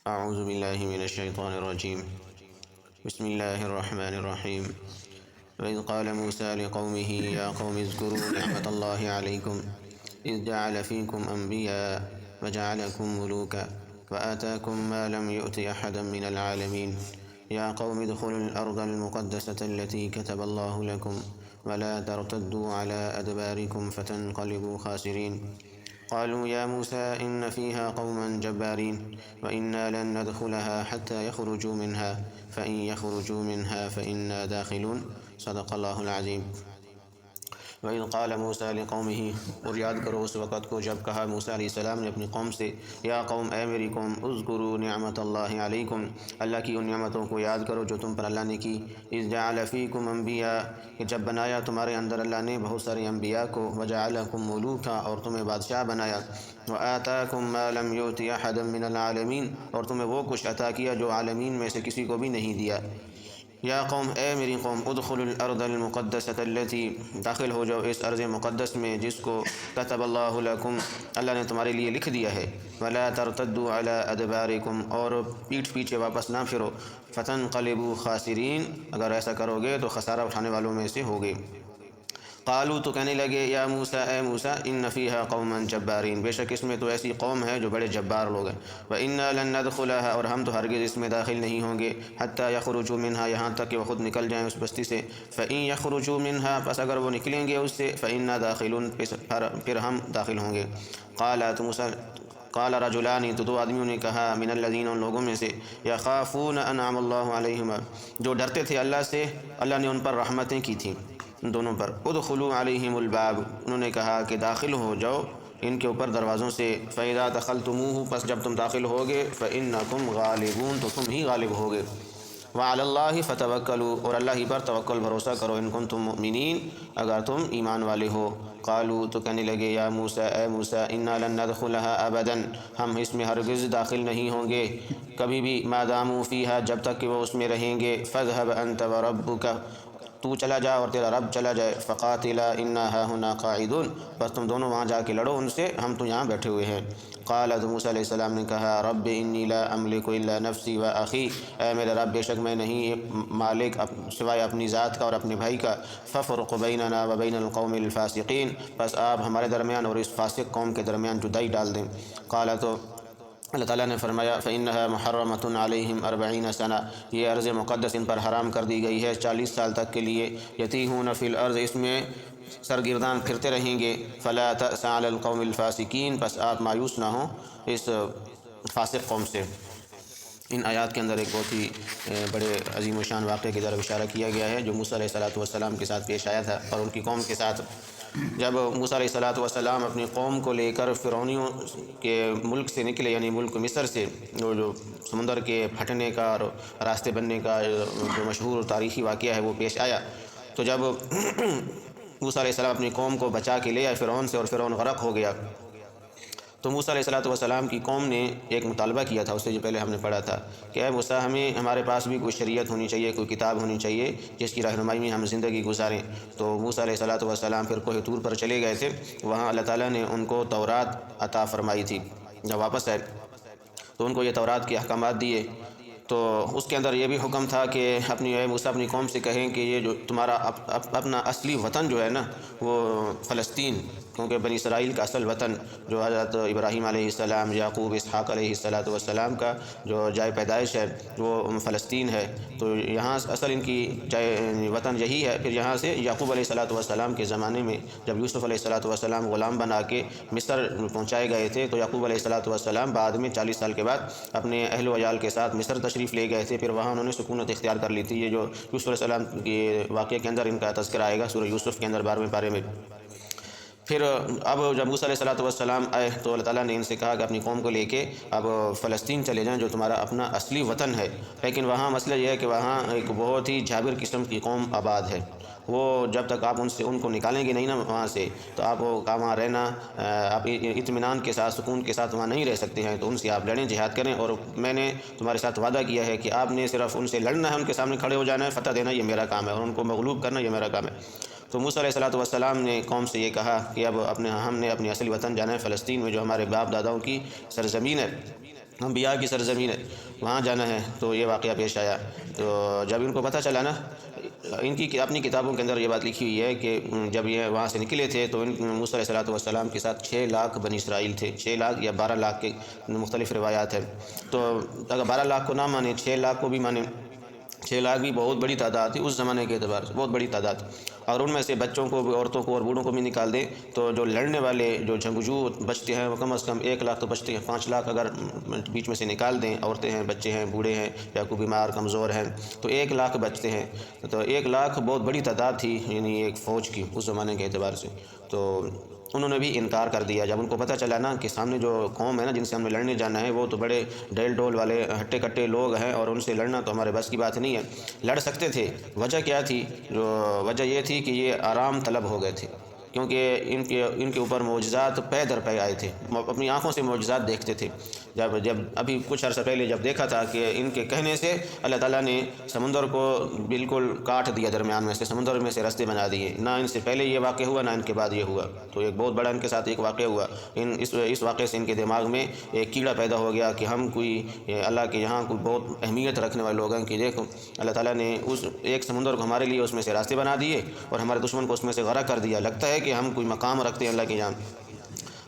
اعوذ باللہ من الشیطان الرجیم بسم اللہ الرحمن الرحیم وإذ قال موسى لقومه يا قوم اذكروا نعمة الله عليكم إذ جعل فيكم أنبياء وجعلكم ملوكا وآتاكم ما لم يؤت أحدا من العالمين يا قوم ادخلوا الأرض المقدسة التي كتب الله لكم ولا ترتدوا على أدباركم فتنقلبوا خاسرين قالوا يا موسى إن فيها قوما جبارين وإنا لن ندخلها حتى يخرجوا منها فإن يخرجوا منها فإنا داخلون صدق اللہ العظیم۔ وَإِذْ قَالَ مُوسَىٰ لِقَوْمِهِ، اور یاد کرو اس وقت کو جب کہا موسیٰ علیہ السلام نے اپنی قوم سے، یا قوم اے میری قوم، اذکروا نعمت اللہ علیکم، اللہ کی ان نعمتوں کو یاد کرو جو تم پر اللہ نے کی، اذ جعل فیکم انبیاء، کہ جب بنایا تمہارے اندر اللہ نے بہت سارے انبیاء کو، وجعلکم ملوکا، اور تمہیں بادشاہ بنایا، وآتاکم ما لم یؤت احدا من العالمین، اور تمہیں وہ کچھ عطا کیا جو عالمین میں سے کسی کو بھی نہیں دیا۔ یا قوم اے میری قوم، ادخلوا الارض المقدسۃ التی، داخل ہو جاؤ اس ارض مقدس میں جس کو کتب اللہ لکم، اللہ نے تمہارے لیے لکھ دیا ہے، ولا ترتدوا علی ادبارکم، اور پیٹھ پیچھے واپس نہ پھرو، فتنقلبوا خاسرین، اگر ایسا کرو گے تو خسارہ اٹھانے والوں میں سے ہوگے۔ قالوا، تو کہنے لگے، یا موسیٰ اے موسیٰ، ان فیہا قوما جبارین، بے شک اس میں تو ایسی قوم ہے جو بڑے جبار لوگ ہیں، وَإِنَّا لَن نَدْخُلَهَا، اور ہم تو ہرگز اس میں داخل نہیں ہوں گے، حتیٰ یخرجوا منہا، یہاں تک کہ وہ خود نکل جائیں اس بستی سے، فَإِن یخرجوا منہا، پس اگر وہ نکلیں گے اس سے، فَإِنَّا دَاخِلُونَ، پھر ہم داخل ہوں گے۔ قال رجلان، تو دو آدمیوں نے کہا، من الذین، ان لوگوں میں سے، یخافون انعم اللہ علیہم، جو ڈرتے تھے اللہ سے، اللہ نے ان پر رحمتیں کی تھیں، ان دونوں پر، ادخلوا علیہم الباب، انہوں نے کہا کہ داخل ہو جاؤ ان کے اوپر دروازوں سے، فَإِذَا دَخَلْتُمُوهُ، پس جب تم داخل ہوگے، فَإِنَّكُمْ غَالِبُونَ، تو تم ہی غالب ہوگے، وَعَلَى اللَّهِ فَتَوَكَّلُوا، اور اللہ ہی پر توکل بھروسہ کرو، ان کنتم مؤمنین، اگر تم ایمان والے ہو۔ قالوا، تو کہنے لگے، یا موسیٰ اے موسیٰ، انا لن ندخلها ابدا، ہم اس میں ہرگز داخل نہیں ہوں گے کبھی بھی، ما داموا فیہا، جب تک کہ وہ اس میں رہیں گے، فاذهب انت وربک، تو چلا جا اور تیرا رب چلا جائے، فقاتلا انا ہاہنا قاعدون، بس تم دونوں وہاں جا کے لڑو ان سے، ہم تو یہاں بیٹھے ہوئے ہیں۔ قال، تو موسیٰ علیہ السلام نے کہا، رب انی لا املک الا نفسی و اخی، اے میرے رب، بے شک میں نہیں مالک سوائے اپنی ذات کا اور اپنے بھائی کا، ففرق بیننا و بین القوم الفاسقین، بس آپ ہمارے درمیان اور اس فاسق قوم کے درمیان جدائی ڈال دیں۔ قال، تو اللہ تعالیٰ نے فرمایا، فَإِنَّهَا مُحَرَّمَةٌ عَلَيْهِمْ 40 سَنَةً، یہ ارض مقدس ان پر حرام کر دی گئی ہے 40 سال تک کے لیے، یتیہون فی الارض، اس میں سرگردان پھرتے رہیں گے، فلا تأس علی القوم الفاسقین، پس آپ مایوس نہ ہوں اس فاسق قوم سے۔ ان آیات کے اندر ایک بہت ہی بڑے عظیم و شان واقعے کی طرف اشارہ کیا گیا ہے جو موسیٰ علیہ السلام کے ساتھ پیش آیا تھا، اور ان کی قوم کے ساتھ۔ جب موسیٰ علیہ السلام اپنی قوم کو لے کر فرعونیوں کے ملک سے نکلے، یعنی ملک مصر سے، جو سمندر کے پھٹنے کا اور راستے بننے کا جو مشہور تاریخی واقعہ ہے وہ پیش آیا، تو جب موسیٰ علیہ السلام اپنی قوم کو بچا کے لے آئے فرعون سے، اور فرعون غرق ہو گیا، تو موسیٰ علیہ السلام کی قوم نے ایک مطالبہ کیا تھا، اس سے جو پہلے ہم نے پڑھا تھا کہ اے موسیٰ، ہمارے پاس بھی کوئی شریعت ہونی چاہیے، کوئی کتاب ہونی چاہیے جس کی رہنمائی میں ہم زندگی گزاریں۔ تو موسیٰ علیہ السلام پھر کوہ طور پر چلے گئے تھے، وہاں اللہ تعالیٰ نے ان کو تورات عطا فرمائی تھی۔ جب واپس آئے تو ان کو یہ تورات کے احکامات دیے، تو اس کے اندر یہ بھی حکم تھا کہ اے موسیٰ، اپنی قوم سے کہیں کہ یہ جو تمہارا اپنا اصلی وطن جو ہے نا، وہ فلسطین، کیونکہ بنی اسرائیل کا اصل وطن جو حضرت ابراہیم علیہ السلام، یعقوب، اسحاق علیہ السلام کا جو جائے پیدائش ہے وہ فلسطین ہے، تو یہاں اصل ان کی جائے وطن یہی ہے۔ پھر یہاں سے یعقوب علیہ السلام کے زمانے میں جب یوسف علیہ السلام غلام بنا کے مصر پہنچائے گئے تھے، تو یعقوب علیہ السلام بعد میں 40 سال کے بعد اپنے اہل و عیال کے ساتھ مصر تشریف لے گئے تھے، پھر وہاں انہوں نے سکونت اختیار کر لی تھی۔ یہ جو یوسف علیہ السلام کے واقعے کے اندر ان کا تذکرہ آئے گا سورہ یوسف کے اندر 12ویں پارے میں۔ پھر اب جب موسیٰ علیہ السلام آئے تو اللہ تعالیٰ نے ان سے کہا کہ اپنی قوم کو لے کے اب فلسطین چلے جائیں جو تمہارا اپنا اصلی وطن ہے، لیکن وہاں مسئلہ یہ ہے کہ وہاں ایک بہت ہی جابر قسم کی قوم آباد ہے، وہ جب تک آپ ان کو نکالیں گے نہیں نا وہاں سے، تو آپ کا وہاں رہنا، آپ اطمینان کے ساتھ، سکون کے ساتھ وہاں نہیں رہ سکتے ہیں، تو ان سے آپ لڑیں، جہاد کریں، اور میں نے تمہارے ساتھ وعدہ کیا ہے کہ آپ نے صرف ان سے لڑنا ہے، ان کے سامنے کھڑے ہو جانا ہے، فتح دینا یہ میرا کام ہے، اور ان کو مغلوب کرنا یہ میرا کام ہے۔ تو موسیٰ علیہ السلام نے قوم سے یہ کہا کہ اب ہم نے اپنی اصلی وطن جانا ہے، فلسطین میں جو ہمارے باپ داداؤں کی سرزمین ہے، انبیاء کی سرزمین ہے، وہاں جانا ہے، تو یہ واقعہ پیش آیا۔ تو جب ان کو پتہ چلا نا، ان کی اپنی کتابوں کے اندر یہ بات لکھی ہوئی ہے کہ جب یہ وہاں سے نکلے تھے تو موسیٰ علیہ السلام کے ساتھ 6 لاکھ بنی اسرائیل تھے، 6 لاکھ یا 12 لاکھ کے مختلف روایات ہیں۔ تو اگر 12 لاکھ کو نہ مانیں، 6 لاکھ کو بھی مانیں، 6 لاکھ بھی بہت بڑی تعداد تھی اس زمانے کے اعتبار سے، بہت بڑی تعداد۔ اور ان میں سے بچوں کو بھی، عورتوں کو اور بوڑھوں کو بھی نکال دیں تو جو لڑنے والے جو جنگجو بچتے ہیں وہ کم از کم 1 لاکھ تو بچتے ہیں۔ 5 لاکھ اگر بیچ میں سے نکال دیں، عورتیں ہیں، بچے ہیں، بوڑھے ہیں یا کوئی بیمار کمزور ہیں، تو 1 لاکھ بچتے ہیں۔ تو 1 لاکھ بہت بڑی تعداد تھی، یعنی ایک فوج کی اس زمانے کے اعتبار سے۔ تو انہوں نے بھی انکار کر دیا جب ان کو پتہ چلا نا کہ سامنے جو قوم ہے نا جن سے ہمیں لڑنے جانا ہے وہ تو بڑے ڈیل ڈول والے ہٹے کٹے لوگ ہیں، اور ان سے لڑنا تو ہمارے بس کی بات نہیں ہے۔ لڑ سکتے تھے، وجہ کیا تھی؟ وجہ یہ تھی کہ یہ آرام طلب ہو گئے تھے، کیونکہ ان کے اوپر معجزات پے در پے آئے تھے، اپنی آنکھوں سے معجزات دیکھتے تھے۔ جب ابھی کچھ عرصہ پہلے جب دیکھا تھا کہ ان کے کہنے سے اللہ تعالیٰ نے سمندر کو بالکل کاٹ دیا، درمیان میں سے سمندر میں سے راستے بنا دیے، نہ ان سے پہلے یہ واقع ہوا نہ ان کے بعد یہ ہوا۔ تو ایک بہت بڑا ان کے ساتھ ایک واقعہ ہوا۔ اس واقعے سے ان کے دماغ میں ایک کیڑا پیدا ہو گیا کہ ہم کوئی اللہ کے یہاں کوئی بہت اہمیت رکھنے والے لوگ ہیں، کہ دیکھو اللہ تعالیٰ نے اس ایک سمندر کو ہمارے لیے اس میں سے راستے بنا دیے اور ہمارے دشمن کو اس میں سے غرق کر دیا، لگتا ہے کہ ہم کوئی مقام رکھتے ہیں اللہ کے یہاں۔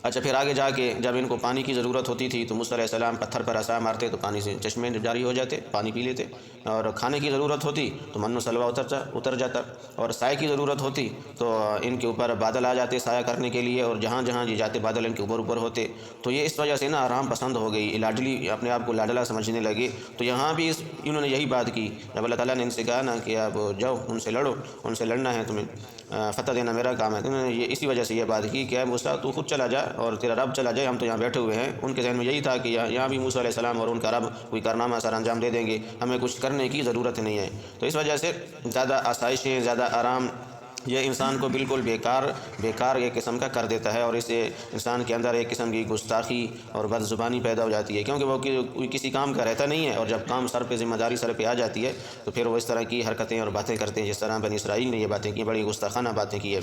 اچھا، پھر آگے جا کے جب ان کو پانی کی ضرورت ہوتی تھی تو موسیٰ علیہ السلام پتھر پر عصا مارتے تو پانی سے چشمے جاری ہو جاتے، پانی پی لیتے، اور کھانے کی ضرورت ہوتی تو من و سلوہ اتر جاتا، اور سائے کی ضرورت ہوتی تو ان کے اوپر بادل آ جاتے سایہ کرنے کے لیے، اور جہاں جہاں یہ جاتے بادل ان کے اوپر ہوتے۔ تو یہ اس وجہ سے نا آرام پسند ہو گئی، لاڈلی، اپنے آپ کو لاڈلا سمجھنے لگے۔ تو یہاں بھی انہوں نے یہی بات کی جب اللہ تعالیٰ نے ان سے کہا نا کہ آپ جاؤ ان سے لڑو، ان سے لڑنا ہے تمہیں، فتح دینا میرا کام ہے، تو انہوں نے اسی وجہ سے یہ بات کی کہ اے موسیٰ تو خود چلا جا اور تیرا رب چلا جائے، ہم تو یہاں بیٹھے ہوئے ہیں۔ ان کے ذہن میں یہی تھا کہ یہاں بھی موسیٰ علیہ السلام اور ان کا رب کوئی کارنامہ سر انجام دے دیں گے، ہمیں کچھ کرنے کی ضرورت نہیں ہے۔ تو اس وجہ سے زیادہ آسائشیں، زیادہ آرام، یہ انسان کو بالکل بیکار ایک قسم کا کر دیتا ہے، اور اس سے انسان کے اندر ایک قسم کی گستاخی اور بد زبانی پیدا ہو جاتی ہے، کیونکہ وہ کسی کام کا رہتا نہیں ہے، اور جب کام سر پہ، ذمہ داری سر پہ آ جاتی ہے تو پھر وہ اس طرح کی حرکتیں اور باتیں کرتے ہیں، جس طرح بنی اسرائیل نے یہ باتیں کی، بڑی گستاخانہ باتیں کی ہے۔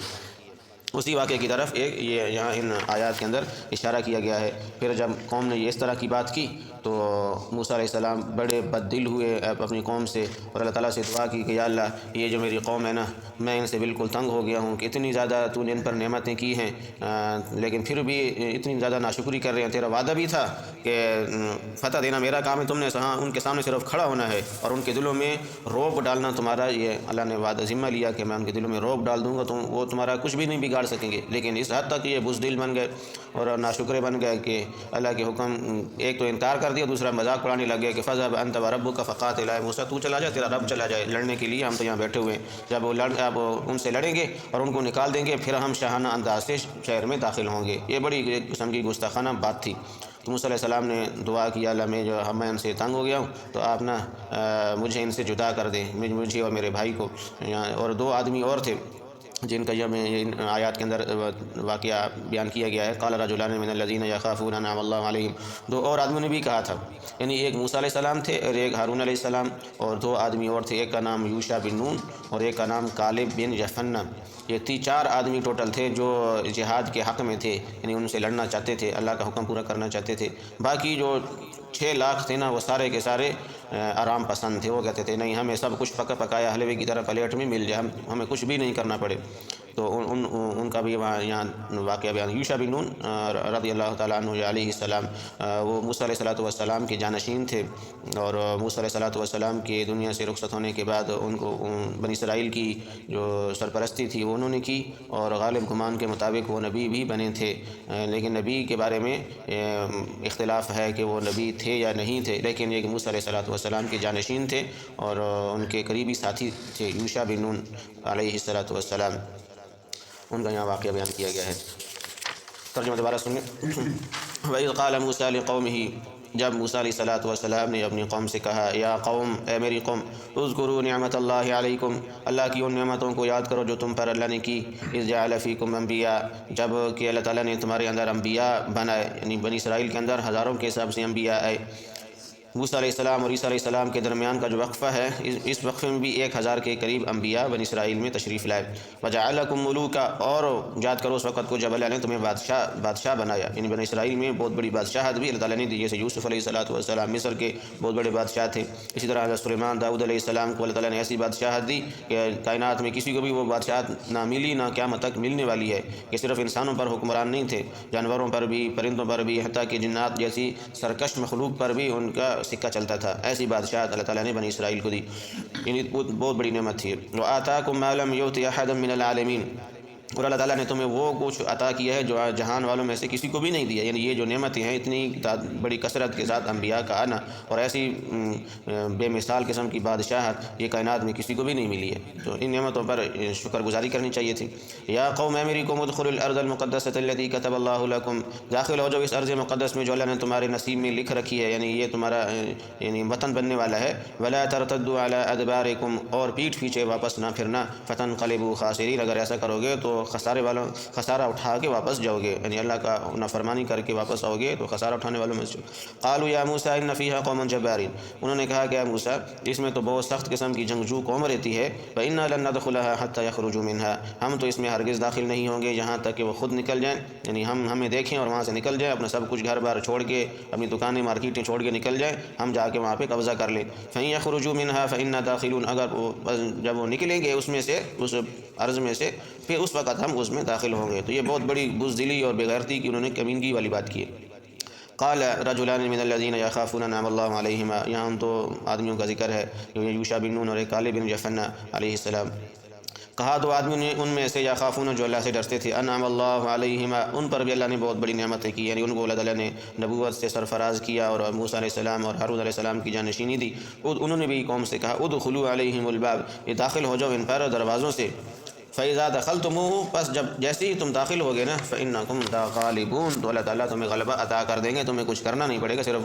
اسی واقعے کی طرف یہ یہاں ان آیات کے اندر اشارہ کیا گیا ہے۔ پھر جب قوم نے یہ اس طرح کی بات کی تو موسیٰ علیہ السلام بڑے بد دل ہوئے اپنی قوم سے، اور اللہ تعالیٰ سے دعا کی کہ یا اللہ یہ جو میری قوم ہے نا، میں ان سے بالکل تنگ ہو گیا ہوں کہ اتنی زیادہ تو نے ان پر نعمتیں کی ہیں، لیکن پھر بھی اتنی زیادہ ناشکری کر رہے ہیں۔ تیرا وعدہ بھی تھا کہ فتح دینا میرا کام ہے، تم نے ان کے سامنے صرف کھڑا ہونا ہے اور ان کے دلوں میں رعب ڈالنا تمہارا، یہ اللہ نے وعدہ ذمہ لیا کہ میں ان کے دلوں میں رعب ڈال دوں گا، تو وہ تمہارا کچھ بھی نہیں بگاڑ سکیں گے۔ لیکن اس حد تک یہ بزدل بن گئے اور ناشکرے بن گئے کہ اللہ کے حکم ایک تو انکار کر دیا، دوسرا مذاق اڑانے لگ گئے کہ فَاذْهَبْ أَنْتَ وَرَبُّكَ فَقَاتِلَا، موسیٰ تو چلا جا، تیرا رب چلا جائے لڑنے کے لیے، ہم تو یہاں بیٹھے ہوئے ہیں۔ جب وہ اب ان سے لڑیں گے اور ان کو نکال دیں گے، پھر ہم شاہانہ انداز سے شہر میں داخل ہوں گے۔ یہ بڑی ایک قسم کی گستاخانہ بات تھی۔ تو موسیٰ علیہ السلام نے دعا کی، اللہ میں ان سے تنگ ہو گیا ہوں، تو آپ نا مجھے ان سے جدا کر دیں، مجھے اور میرے بھائی کو۔ اور 2 آدمی اور تھے جن کا ان آیات کے اندر واقعہ بیان کیا گیا ہے، قال رجلان من الذین یخافون انعم اللہ علیہم، 2 اور آدمیوں نے بھی کہا تھا، یعنی ایک موسیٰ علیہ السلام تھے اور ایک ہارون علیہ السلام، اور 2 آدمی اور تھے، ایک کا نام یوشع بن نون اور ایک کا نام کالب بن یفنہ۔ یہ 4 آدمی ٹوٹل تھے جو جہاد کے حق میں تھے، یعنی ان سے لڑنا چاہتے تھے، اللہ کا حکم پورا کرنا چاہتے تھے۔ باقی جو 6 لاکھ تھے نا، وہ سارے کے سارے آرام پسند تھے، وہ کہتے تھے نہیں، ہمیں سب کچھ پکایا حلوے کی طرح پلیٹ میں مل جائے، ہمیں کچھ بھی نہیں کرنا پڑے۔ تو ان کا بھی یہاں واقعہ بیان۔ یوشع بن نون رضی اللہ تعالیٰ عنہ علیہ السلام، وہ موسیٰ علیہ السلام کے جانشین تھے، اور موسیٰ علیہ السلام کے دنیا سے رخصت ہونے کے بعد ان کو بنی اسرائیل کی جو سرپرستی تھی وہ انہوں نے کی، اور غالب گمان کے مطابق وہ نبی بھی بنے تھے، لیکن نبی کے بارے میں اختلاف ہے کہ وہ نبی تھے یا نہیں تھے، لیکن یہ موسیٰ علیہ السلام کے جانشین تھے اور ان کے قریبی ساتھی تھے یوشع بن نون علیہ السلام۔ ان کا یہاں واقعہ بیان کیا گیا ہے۔ ترجمہ دوبارہ سنیں۔ وَإِذْ قَالَ مُوسَىٰ لِقَوْمِهِ، جب موسیٰ علیہ السلام نے اپنی قوم سے کہا، یا قوم، اے میری قوم، اذکروا نعمت اللہ علیکم، اللہ کی ان نعمتوں کو یاد کرو جو تم پر اللہ نے کی، اذ جعل فیکم انبیاء، جب کہ اللہ تعالیٰ نے تمہارے اندر انبیاء بنائے، یعنی بنی اسرائیل کے اندر ہزاروں کے حساب سے انبیاء آئے، موسیٰ علیہ السلام اور عیسیٰ علیہ السلام کے درمیان کا جو وقفہ ہے، اس وقفے میں بھی 1000 کے قریب انبیاء بنی اسرائیل میں تشریف لائے۔ وجعلکم ملوکا، اور یاد کرو اس وقت کو جب اللہ نے تمہیں بادشاہ بنایا، یعنی بنی اسرائیل میں بہت بڑی بادشاہت بھی اللہ تعالیٰ نے دی، جیسے یوسف علیہ السلام مصر کے بہت بڑے بادشاہ تھے، اسی طرح حضرت سلیمان داؤد علیہ السلام کو اللہ تعالیٰ نے ایسی بادشاہت دی کہ کائنات میں کسی کو بھی وہ بادشاہت نہ ملی، نہ قیامت تک ملنے والی ہے، کہ صرف انسانوں پر حکمران نہیں تھے، جانوروں پر بھی، پرندوں پر بھی، حتیٰ کہ جنات جیسی سرکش مخلوق پر بھی ان کا سکہ چلتا تھا۔ ایسی بادشاہت اللہ تعالیٰ نے بنی اسرائیل کو دی، یعنی بہت بڑی نعمت تھی۔ وَآتَاكُم مَّا لَمْ يُؤْتِ أَحَدًا مِّنَ الْعَالَمِينَ، اور اللہ تعالیٰ نے تمہیں وہ کچھ عطا کیا ہے جو جہان والوں میں سے کسی کو بھی نہیں دیا، یعنی یہ جو نعمتیں ہیں، اتنی بڑی کثرت کے ساتھ انبیاء کا آنا اور ایسی بے مثال قسم کی بادشاہت یہ کائنات میں کسی کو بھی نہیں ملی ہے، تو ان نعمتوں پر شکر گزاری کرنی چاہیے تھی۔ یا قوم اے میری قوم ادخلوا الارض المقدسۃ التي كتب اللہ لکم، داخل ہو جاؤ اس ارض مقدس میں جو اللہ نے تمہارے نصیب میں لکھ رکھی ہے، یعنی یہ تمہارا یعنی وطن بننے والا ہے۔ ولا ترتدوا علی ادبارکم، اور پیٹھ پیچھے واپس نہ پھرنا، فتنقلبوا خاسرین، اگر ایسا کرو گے تو خسارہ اٹھا کے واپس جاؤ گے، یعنی اللہ کا نافرمانی کر کے واپس آؤ گے تو خسارہ اٹھانے والوں میں سے۔ قالوا یا موسیٰ ان فیہا قوما جبارین، انہوں نے کہا کہ اے موسیٰ اس میں تو بہت سخت قسم کی جنگجو قوم رہتی ہے، وَإِنَّا لَن نَدْخُلَهَا حَتَّى يَخْرُجُوا مِنْهَا، ہم تو اس میں ہرگز داخل نہیں ہوں گے یہاں تک کہ وہ خود نکل جائیں، یعنی ہمیں دیکھیں اور وہاں سے نکل جائیں، اپنا سب کچھ گھر بار چھوڑ کے، اپنی دکانیں مارکیٹیں چھوڑ کے نکل جائیں، ہم جا کے وہاں پہ قبضہ کر لیں۔ فَإِن يَخْرُجُوا مِنْهَا فَإِنَّا دَاخِلُونَ، اگر جب وہ نکلیں گے اس میں سے، اس ارض میں سے، پھر اس وقت ہم اس میں داخل ہوں گے۔ تو یہ بہت بڑی بزدلی اور بے غیرتی کی انہوں نے کمینگی والی بات کی ہے۔ قال رجلان من الذين يخافون انعم الله عليهما، یہاں تو آدمیوں کا ذکر ہے، یوشع بن نون اور کالب بن یفنہ علیہ السلام۔ کہا دو آدمیوں نے ان میں سے، یخافون جو اللہ سے ڈرتے تھے، انعم اللہ علیہما، ان پر بھی اللہ نے بہت بڑی نعمتیں کی، یعنی ان کو اللہ تعالیٰ نے نبوت سے سرفراز کیا اور موسیٰ علیہ السلام اور ہارون علیہ السلام کی جانشینی دی۔ انہوں نے بھی قوم سے کہا ادخلوا علیہم الباب، یہ داخل ہو جاؤ ان پر دروازوں سے۔ فَإِذَا دَخَلْتُمُوهُ، پس جب جیسے ہی تم داخل ہوگے نا، فَإِنَّكُمْ غَالِبُونَ، تو اللہ تعالیٰ تمہیں غلبہ عطا کر دیں گے، تمہیں کچھ کرنا نہیں پڑے گا، صرف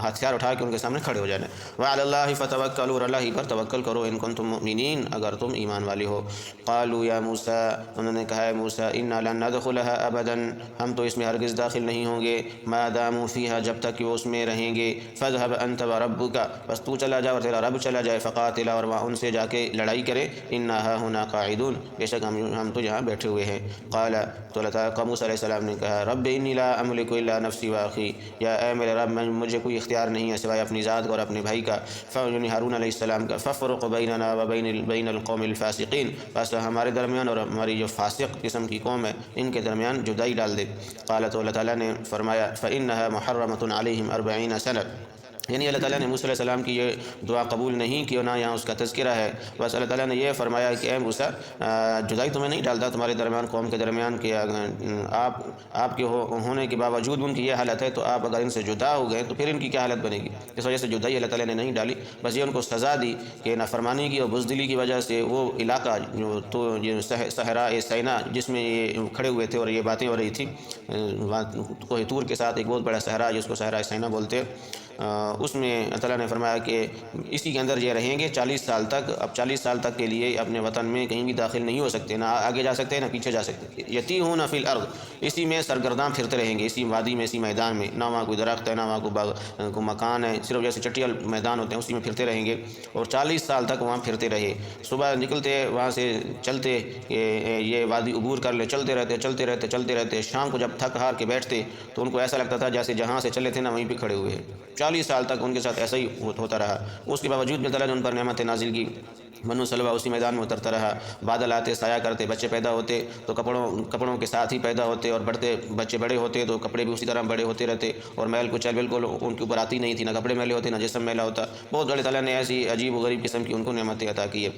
ہتھیار اٹھا کے ان کے سامنے کھڑے ہو جانا ہے۔ وَعَلَى اللَّهِ فَتَوَكَّلُوا، اور اللہ ہی پر توکل کرو، إِن كُنتُم مُؤْمِنِينَ، اگر تم ایمان والے ہو۔ قالوا یا موسیٰ، انہوں نے کہا ہے موسیٰ، إِنَّا لَن نَدْخُلَهَا أَبَدًا، ہم تو اس میں ہرگز داخل نہیں ہوں گے، مَا دَامُوا فِيهَا، جب تک کہ وہ اس میں رہیں گے، فَاذْهَبْ أَنْتَ وَرَبُّكَ، بس تو چلا جا اور تیرا رب چلا جائے، فَقَاتِلَا، اور وہاں ان سے جا کے لڑائی کرے، إِنَّا هَاهُنَا قَاعِدُونَ، بے شک ہم تو یہاں بیٹھے ہوئے ہیں۔ قال، تو اللہ تعالیٰ موسیٰ علیہ السلام نے کہا، رب انی لا املک الا نفسی واخی، یا اے میرے رب مجھے کوئی اختیار نہیں ہے سوائے اپنی ذات اور اپنے بھائی کا، یعنی ہارون علیہ السلام کا، فافرق بیننا وبین القوم الفاسقین، بس ہمارے درمیان اور ہماری جو فاسق قسم کی قوم ہے ان کے درمیان جدائی ڈال دے۔ قال، تو اللہ تعالیٰ نے فرمایا، فإنها محرمۃ علیہم 40 سنہ، یعنی اللہ تعالیٰ نے موسیٰ علیہ السلام کی یہ دعا قبول نہیں کی، نہ یہاں اس کا تذکرہ ہے، بس اللہ تعالیٰ نے یہ فرمایا کہ اے موسیٰ جدائی تمہیں نہیں ڈالتا تمہارے درمیان، قوم کے درمیان، کہ آپ کے ہونے کے باوجود ان کی یہ حالت ہے، تو آپ اگر ان سے جدا ہو گئے تو پھر ان کی کیا حالت بنے گی؟ اس وجہ سے جدائی اللہ تعالیٰ نے نہیں ڈالی، بس یہ ان کو سزا دی کہ نافرمانی کی اور بزدلی کی وجہ سے وہ علاقہ جو صحراء سینا جس میں یہ کھڑے ہوئے تھے اور یہ باتیں ہو رہی تھیں، کوہ طور کے ساتھ ایک بہت بڑا صحرا جس کو صحراء سینا بولتے ہیں، اس میں اللہ تعالیٰ نے فرمایا کہ اسی کے اندر یہ رہیں گے 40 سال تک۔ اب 40 سال تک کے لیے اپنے وطن میں کہیں بھی داخل نہیں ہو سکتے، نہ آگے جا سکتے نہ پیچھے جا سکتے، یتیہون فی الارض، اسی میں سرگرداں پھرتے رہیں گے، اسی وادی میں، اسی میدان میں، نہ وہاں کوئی درخت ہے نہ وہاں کوئی مکان ہے، صرف جیسے چٹیل میدان ہوتے ہیں اسی میں پھرتے رہیں گے، اور 40 سال تک وہاں پھرتے رہے۔ صبح نکلتے وہاں سے چلتے کہ یہ وادی عبور کر لے، چلتے رہتے، شام کو جب تھک ہار کے بیٹھتے تو ان کو ایسا لگتا تھا جیسے جہاں سے چلے تھے نا وہیں پہ کھڑے ہوئے ہیں۔ 40 سال تک ان کے ساتھ ایسا ہی ہوتا رہا، اس کے باوجود بھی تعالیٰ نے ان پر نعمت نازل کی، من و سلوہ اسی میدان میں اترتا رہا، بادل آتے سایہ کرتے، بچے پیدا ہوتے تو کپڑوں کے ساتھ ہی پیدا ہوتے، اور بچے بڑے ہوتے تو کپڑے بھی اسی طرح بڑے ہوتے رہتے، اور میل کچل بالکل ان کے اوپر آتی نہیں تھی، نہ کپڑے میلے ہوتے نہ جسم میلا ہوتا، بہت بڑے تعالیٰ نے ایسی عجیب و غریب قسم کی ان کو نعمتیں عطا کی ہے۔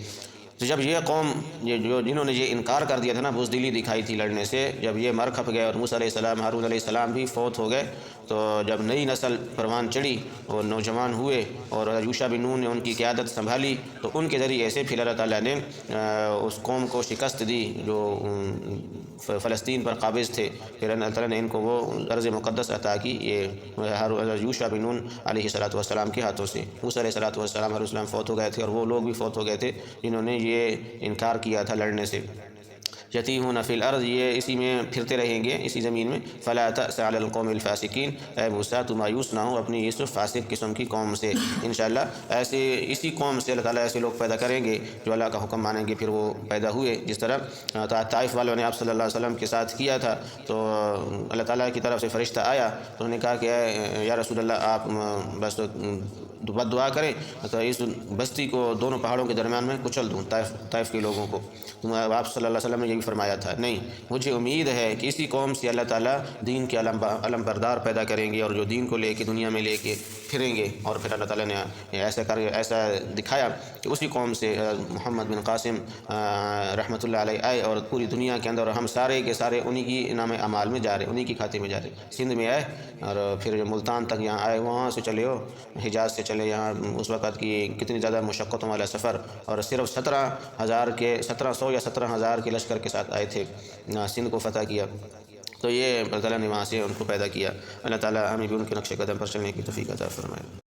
تو جب یہ قوم جنہوں نے یہ انکار کر دیا تھا نا، بزدلی دکھائی تھی لڑنے سے، جب یہ مر کھپ گئے اور موسیٰ علیہ السلام، ہارون علیہ السلام بھی فوت ہو گئے، تو جب نئی نسل پروان چڑھی اور نوجوان ہوئے اور یوشع بن نون نے ان کی قیادت سنبھالی، تو ان کے ذریعے سے پھر اللہ تعالیٰ نے اس قوم کو شکست دی جو فلسطین پر قابض تھے، پھر اللہ تعالیٰ نے ان کو وہ ارض مقدس عطا کی، یہ یوشع بن نون علیہ السلام کے ہاتھوں سے۔ موسیٰ علیہ السلام فوت ہو گئے تھے، اور وہ لوگ بھی فوت ہو گئے تھے جنہوں نے یہ انکار کیا تھا لڑنے سے۔ یتیہون فی الارض، یہ اسی میں پھرتے رہیں گے اسی زمین میں، فلا تأس علی القوم الفاسقین، اے موسیٰ تو مایوس نہ ہو اپنی اس فاسق قسم کی قوم سے، انشاءاللہ ایسے اسی قوم سے اللہ تعالیٰ ایسے لوگ پیدا کریں گے جو اللہ کا حکم مانیں گے، پھر وہ پیدا ہوئے، جس طرح طائف والوں نے آپ صلی اللہ علیہ وسلم کے ساتھ کیا تھا۔ تو اللہ تعالیٰ کی طرف سے فرشتہ آیا تو انہوں نے کہا کہ اے یا رسول اللہ آپ بس بد دعا کریں تو اس بستی کو دونوں پہاڑوں کے درمیان میں کچل دوں، طائف کے لوگوں کو۔ تو آپ صلی اللہ علیہ وسلم نے یہ بھی فرمایا تھا، نہیں مجھے امید ہے کہ اسی قوم سے اللہ تعالیٰ دین کے علم بردار پیدا کریں گے، اور جو دین کو لے کے دنیا میں لے کے پھریں گے، اور پھر اللہ تعالیٰ نے ایسا دکھایا کہ اسی قوم سے محمد بن قاسم رحمۃ اللہ علیہ آئے، اور پوری دنیا کے اندر ہم سارے کے سارے انہی کی نام اعمال میں جا رہے، انہی کی کھاتے میں جا رہے، سندھ میں آئے اور پھر ملتان تک یہاں آئے، وہاں سے چلے ہو حجاز سے چلے یہاں، اس وقت کی کتنی زیادہ مشقتوں والا سفر، اور صرف 1700 یا 17,000 کے لشکر کے ساتھ آئے تھے، سندھ کو فتح کیا۔ تو یہ اللہ تعالیٰ نے وہاں سے ان کو پیدا کیا۔ اللہ تعالیٰ ہمیں بھی ان کے نقش قدم پر چلنے کی توفیق عطا فرمائے۔